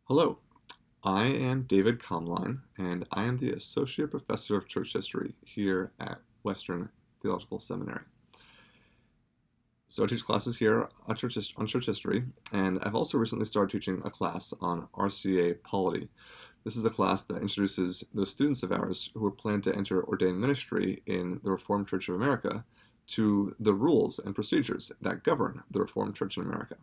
Hello, I am David Komline, and I am the Associate Professor of Church History here at Western Theological Seminary. So I teach classes here on church history, and I've also recently started teaching a class on RCA polity. This is a class that introduces those students of ours who are planning to enter ordained ministry in the Reformed Church of America to the rules and procedures that govern the Reformed Church in America.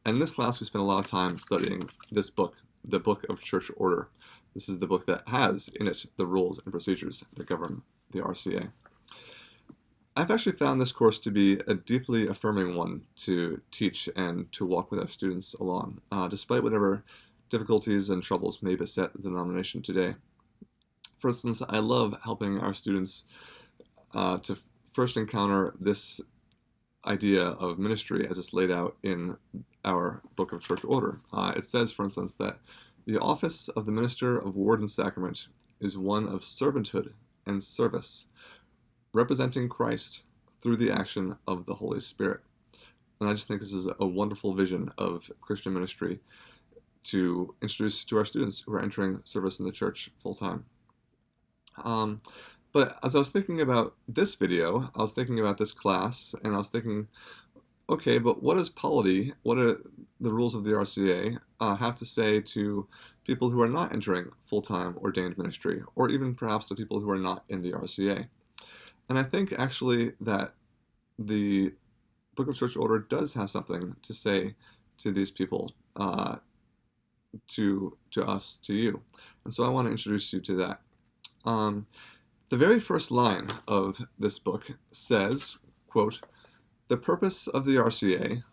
And in this class, we spent a lot of time studying this book, the Book of Church Order. This is the book that has in it the rules and procedures that govern the RCA. I've actually found this course to be a deeply affirming one to teach and to walk with our students along, despite whatever difficulties and troubles may beset the denomination today. For instance, I love helping our students to first encounter this idea of ministry as it's laid out in our Book of Church Order. It says, for instance, that the office of the minister of word and sacrament is one of servanthood and service, representing Christ through the action of the Holy Spirit. And I just think this is a wonderful vision of Christian ministry to introduce to our students who are entering service in the church full time. But as I was thinking about this video, I was thinking about this class, and I was thinking, okay, but what is polity? What are the rules of the RCA have to say to people who are not entering full-time ordained ministry, or even perhaps the people who are not in the RCA? And I think actually that the Book of Church Order does have something to say to these people, to us, to you. And so I want to introduce you to that. The very first line of this book says, quote, "The purpose of the RCA,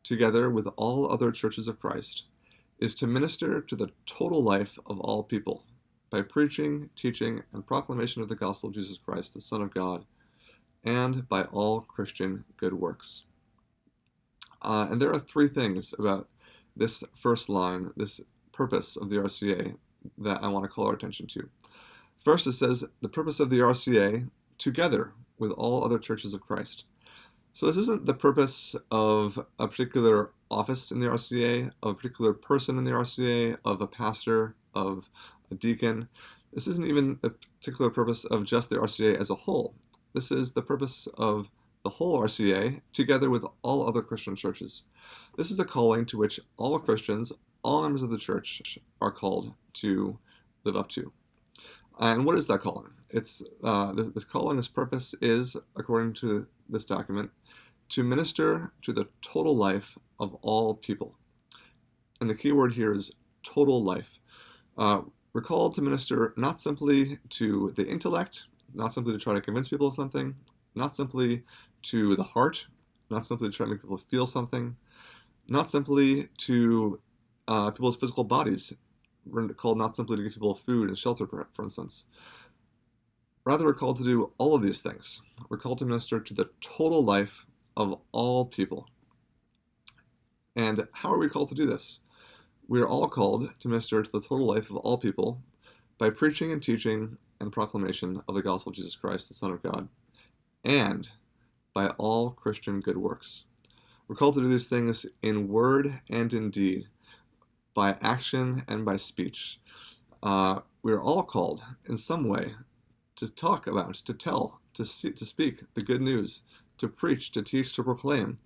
together with all other churches of Christ, is to minister to the total life of all people by preaching, teaching, and proclamation of the gospel of Jesus Christ, the Son of God, and by all Christian good works." And there are three things about this first line, this purpose of the RCA, that I want to call our attention to. First, it says, the purpose of the RCA, together with all other churches of Christ. So this isn't the purpose of a particular office in the RCA, of a particular person in the RCA, of a pastor, of a deacon. This isn't even a particular purpose of just the RCA as a whole. This is the purpose of the whole RCA, together with all other Christian churches. This is a calling to which all Christians, all members of the church, are called to live up to. And what is that calling? It's the calling, this purpose is, according to this document, to minister to the total life of all people. And the key word here is total life. We're called to minister not simply to the intellect, not simply to try to convince people of something, not simply to the heart, not simply to try to make people feel something, not simply to people's physical bodies. We're called not simply to give people food and shelter, for instance. Rather, we're called to do all of these things. We're called to minister to the total life of all people. And how are we called to do this? We are all called to minister to the total life of all people by preaching and teaching and proclamation of the gospel of Jesus Christ, the Son of God, and by all Christian good works. We're called to do these things in word and in deed, by action and by speech. We are all called in some way to talk about, to tell, to speak the good news, to preach, to teach, to proclaim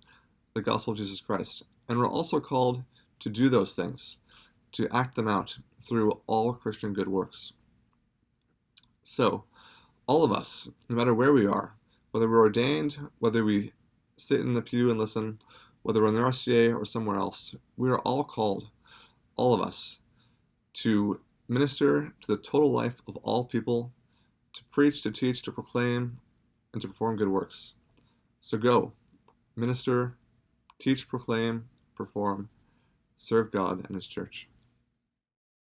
the gospel of Jesus Christ. And we're also called to do those things, to act them out through all Christian good works. So, all of us, no matter where we are, whether we're ordained, whether we sit in the pew and listen, whether we're in the RCA or somewhere else, we are all called, all of us, to minister to the total life of all people, to preach, to teach, to proclaim, and to perform good works. So go, minister, teach, proclaim, perform, serve God and His church.